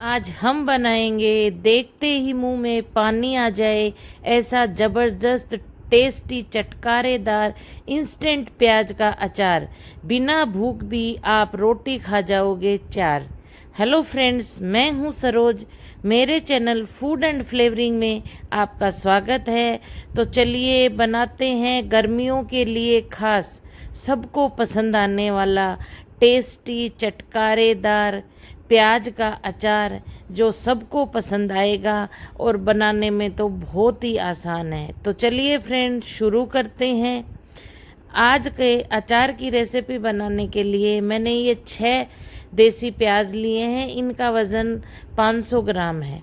आज हम बनाएंगे देखते ही मुंह में पानी आ जाए ऐसा ज़बरदस्त टेस्टी चटकारेदार इंस्टेंट प्याज का अचार। बिना भूख भी आप रोटी खा जाओगे चार। हेलो फ्रेंड्स, मैं हूं सरोज। मेरे चैनल फूड एंड फ्लेवरिंग में आपका स्वागत है। तो चलिए बनाते हैं गर्मियों के लिए खास, सबको पसंद आने वाला टेस्टी चटकारेदार प्याज का अचार, जो सबको पसंद आएगा और बनाने में तो बहुत ही आसान है। तो चलिए फ्रेंड, शुरू करते हैं। आज के अचार की रेसिपी बनाने के लिए मैंने ये 6 देसी प्याज लिए हैं। इनका वज़न 500 ग्राम है।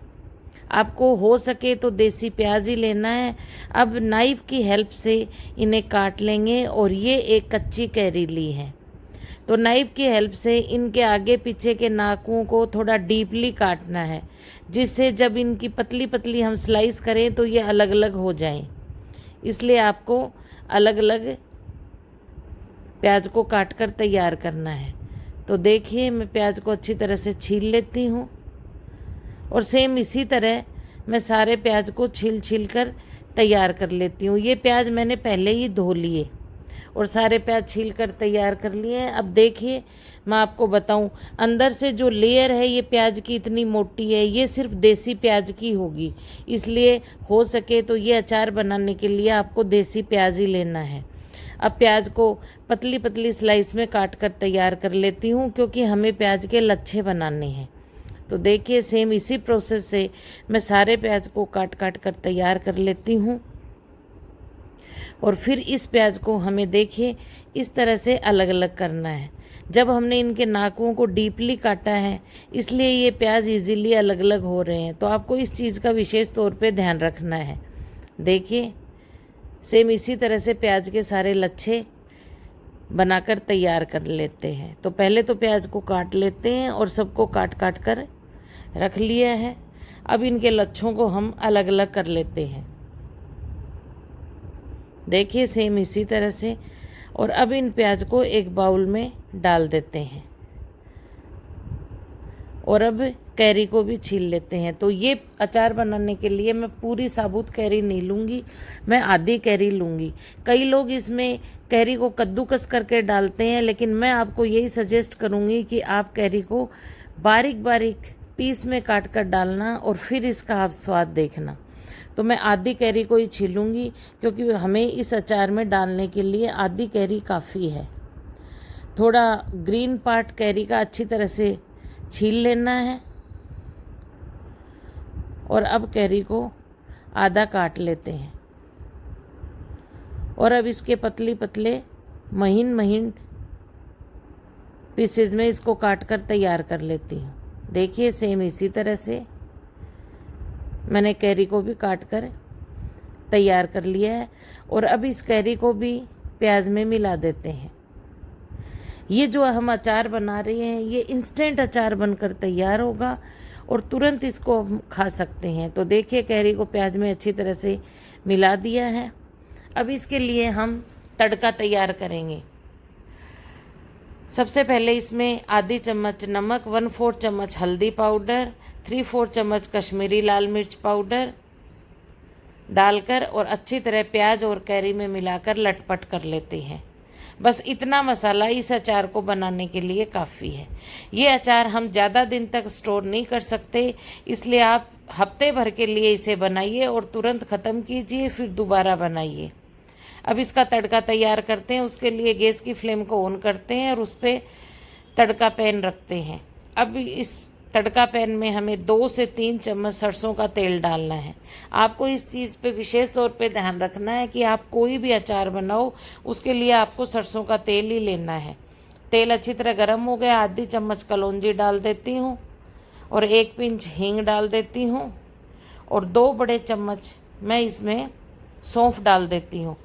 आपको हो सके तो देसी प्याज ही लेना है। अब नाइफ़ की हेल्प से इन्हें काट लेंगे। और ये एक कच्ची कैरी ली है, तो नाइफ की हेल्प से इनके आगे पीछे के नाकों को थोड़ा डीपली काटना है, जिससे जब इनकी पतली पतली हम स्लाइस करें तो ये अलग अलग हो जाएं। इसलिए आपको अलग अलग प्याज को काट कर तैयार करना है। तो देखिए, मैं प्याज को अच्छी तरह से छील लेती हूँ और सेम इसी तरह मैं सारे प्याज को छील छील कर तैयार कर लेती हूँ। ये प्याज मैंने पहले ही धो लिए और सारे प्याज छील कर तैयार कर लिए हैं। अब देखिए, मैं आपको बताऊं, अंदर से जो लेयर है ये प्याज की इतनी मोटी है, ये सिर्फ देसी प्याज की होगी। इसलिए हो सके तो ये अचार बनाने के लिए आपको देसी प्याज ही लेना है। अब प्याज को पतली पतली स्लाइस में काट कर तैयार कर लेती हूँ, क्योंकि हमें प्याज के लच्छे बनाने हैं। तो देखिए, सेम इसी प्रोसेस से मैं सारे प्याज को काट काट कर तैयार कर लेती हूँ। और फिर इस प्याज को हमें देखिए इस तरह से अलग अलग करना है। जब हमने इनके नाकों को डीपली काटा है, इसलिए ये प्याज इजीली अलग अलग हो रहे हैं। तो आपको इस चीज़ का विशेष तौर पे ध्यान रखना है। देखिए, सेम इसी तरह से प्याज के सारे लच्छे बनाकर तैयार कर लेते हैं। तो पहले तो प्याज को काट लेते हैं और सबको काट काट कर रख लिया है। अब इनके लच्छों को हम अलग अलग कर लेते हैं। देखिए, सेम इसी तरह से। और अब इन प्याज को एक बाउल में डाल देते हैं और अब कैरी को भी छील लेते हैं। तो ये अचार बनाने के लिए मैं पूरी साबुत कैरी नहीं लूँगी, मैं आधी कैरी लूँगी। कई लोग इसमें कैरी को कद्दूकस करके डालते हैं, लेकिन मैं आपको यही सजेस्ट करूँगी कि आप कैरी को बारीक बारीक पीस में काट कर डालना और फिर इसका आप स्वाद देखना। तो मैं आधी कैरी को ही छीलूँगी, क्योंकि हमें इस अचार में डालने के लिए आधी कैरी काफ़ी है। थोड़ा ग्रीन पार्ट कैरी का अच्छी तरह से छील लेना है और अब कैरी को आधा काट लेते हैं और अब इसके पतली पतले महीन महीन पीसेज में इसको काट कर तैयार कर लेती हूँ। देखिए, सेम इसी तरह से मैंने कैरी को भी काट कर तैयार कर लिया है और अब इस कैरी को भी प्याज में मिला देते हैं। ये जो हम अचार बना रहे हैं, ये इंस्टेंट अचार बनकर तैयार होगा और तुरंत इसको हम खा सकते हैं। तो देखिए, कैरी को प्याज में अच्छी तरह से मिला दिया है। अब इसके लिए हम तड़का तैयार करेंगे। सबसे पहले इसमें आधी चम्मच नमक, 1/4 चम्मच हल्दी पाउडर, 3/4 चम्मच कश्मीरी लाल मिर्च पाउडर डालकर और अच्छी तरह प्याज और कैरी में मिलाकर लटपट कर लेते हैं। बस इतना मसाला इस अचार को बनाने के लिए काफ़ी है। ये अचार हम ज़्यादा दिन तक स्टोर नहीं कर सकते, इसलिए आप हफ्ते भर के लिए इसे बनाइए और तुरंत ख़त्म कीजिए, फिर दोबारा बनाइए। अब इसका तड़का तैयार करते हैं। उसके लिए गैस की फ्लेम को ऑन करते हैं और उस पर तड़का पैन रखते हैं। अब इस तड़का पैन में हमें 2 से 3 चम्मच सरसों का तेल डालना है। आपको इस चीज़ पे विशेष तौर पे ध्यान रखना है कि आप कोई भी अचार बनाओ, उसके लिए आपको सरसों का तेल ही लेना है। तेल अच्छी तरह गर्म हो गया, आधी चम्मच कलौंजी डाल देती हूँ और 1 पिंच हींग डाल देती हूँ और 2 बड़े चम्मच मैं इसमें सौंफ डाल देती हूँ।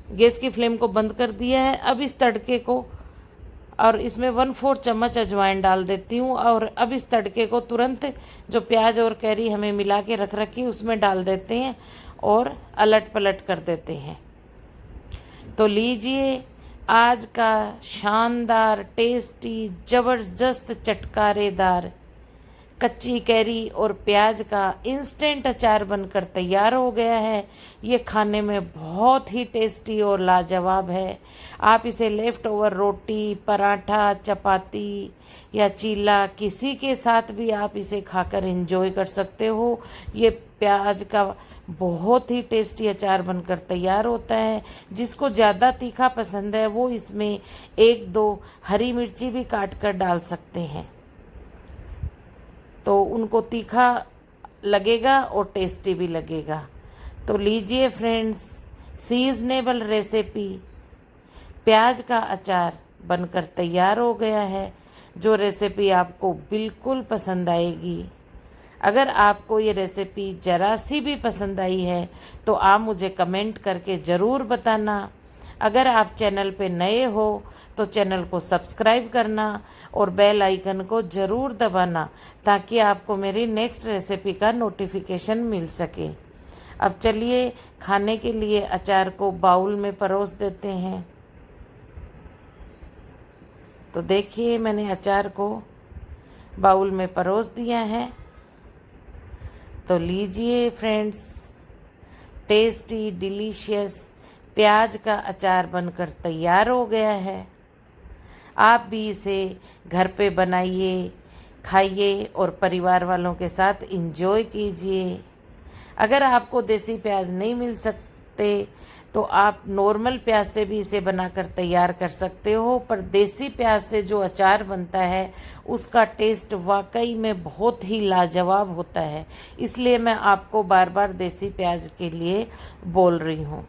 गैस की फ्लेम को बंद कर दिया है। अब इस तड़के को और इसमें 1/4 चम्मच अजवाइन डाल देती हूँ और अब इस तड़के को तुरंत जो प्याज और कैरी हमें मिला के रख रखी उसमें डाल देते हैं और अलट पलट कर देते हैं। तो लीजिए, आज का शानदार टेस्टी ज़बरदस्त चटकारेदार कच्ची कैरी और प्याज का इंस्टेंट अचार बनकर तैयार हो गया है। ये खाने में बहुत ही टेस्टी और लाजवाब है। आप इसे लेफ़्ट ओवर रोटी, पराठा, चपाती या चीला किसी के साथ भी आप इसे खाकर एंजॉय कर सकते हो। ये प्याज का बहुत ही टेस्टी अचार बनकर तैयार होता है। जिसको ज़्यादा तीखा पसंद है वो इसमें 1-2 हरी मिर्ची भी काट कर डाल सकते हैं, तो उनको तीखा लगेगा और टेस्टी भी लगेगा। तो लीजिए फ्रेंड्स, सीजनेबल रेसिपी प्याज का अचार बनकर तैयार हो गया है, जो रेसिपी आपको बिल्कुल पसंद आएगी। अगर आपको ये रेसिपी ज़रा सी भी पसंद आई है तो आप मुझे कमेंट करके ज़रूर बताना। अगर आप चैनल पे नए हो तो चैनल को सब्सक्राइब करना और बेल आइकन को ज़रूर दबाना, ताकि आपको मेरी नेक्स्ट रेसिपी का नोटिफिकेशन मिल सके। अब चलिए खाने के लिए अचार को बाउल में परोस देते हैं। तो देखिए मैंने अचार को बाउल में परोस दिया है। तो लीजिए फ्रेंड्स, टेस्टी डिलीशियस प्याज का अचार बनकर तैयार हो गया है। आप भी इसे घर पे बनाइए, खाइए और परिवार वालों के साथ एंजॉय कीजिए। अगर आपको देसी प्याज नहीं मिल सकते तो आप नॉर्मल प्याज से भी इसे बनाकर तैयार कर सकते हो, पर देसी प्याज से जो अचार बनता है उसका टेस्ट वाकई में बहुत ही लाजवाब होता है। इसलिए मैं आपको बार बार देसी प्याज के लिए बोल रही हूँ।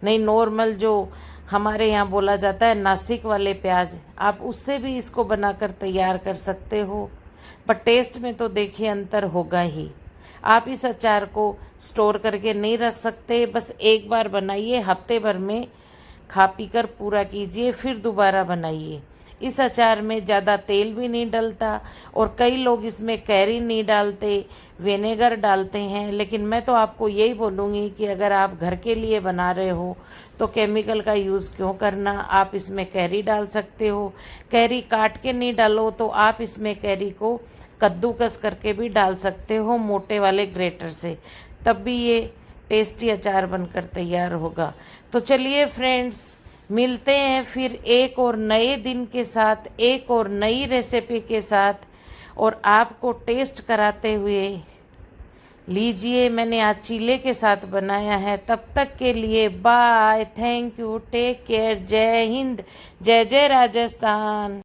नहीं, नॉर्मल जो हमारे यहाँ बोला जाता है नासिक वाले प्याज, आप उससे भी इसको बनाकर तैयार कर सकते हो, पर टेस्ट में तो देखिए अंतर होगा ही। आप इस अचार को स्टोर करके नहीं रख सकते, बस एक बार बनाइए, हफ्ते भर में खा पी कर पूरा कीजिए, फिर दोबारा बनाइए। इस अचार में ज़्यादा तेल भी नहीं डलता और कई लोग इसमें कैरी नहीं डालते, विनेगर डालते हैं। लेकिन मैं तो आपको यही बोलूँगी कि अगर आप घर के लिए बना रहे हो तो केमिकल का यूज़ क्यों करना। आप इसमें कैरी डाल सकते हो, कैरी काट के नहीं डालो तो आप इसमें कैरी को कद्दूकस करके भी डाल सकते हो मोटे वाले ग्रेटर से, तब भी ये टेस्टी अचार बनकर तैयार होगा। तो चलिए फ्रेंड्स, मिलते हैं फिर एक और नए दिन के साथ, एक और नई रेसिपी के साथ, और आपको टेस्ट कराते हुए। लीजिए मैंने आज चीले के साथ बनाया है। तब तक के लिए bye, thank you, take care, Jai Hind, जय जय राजस्थान।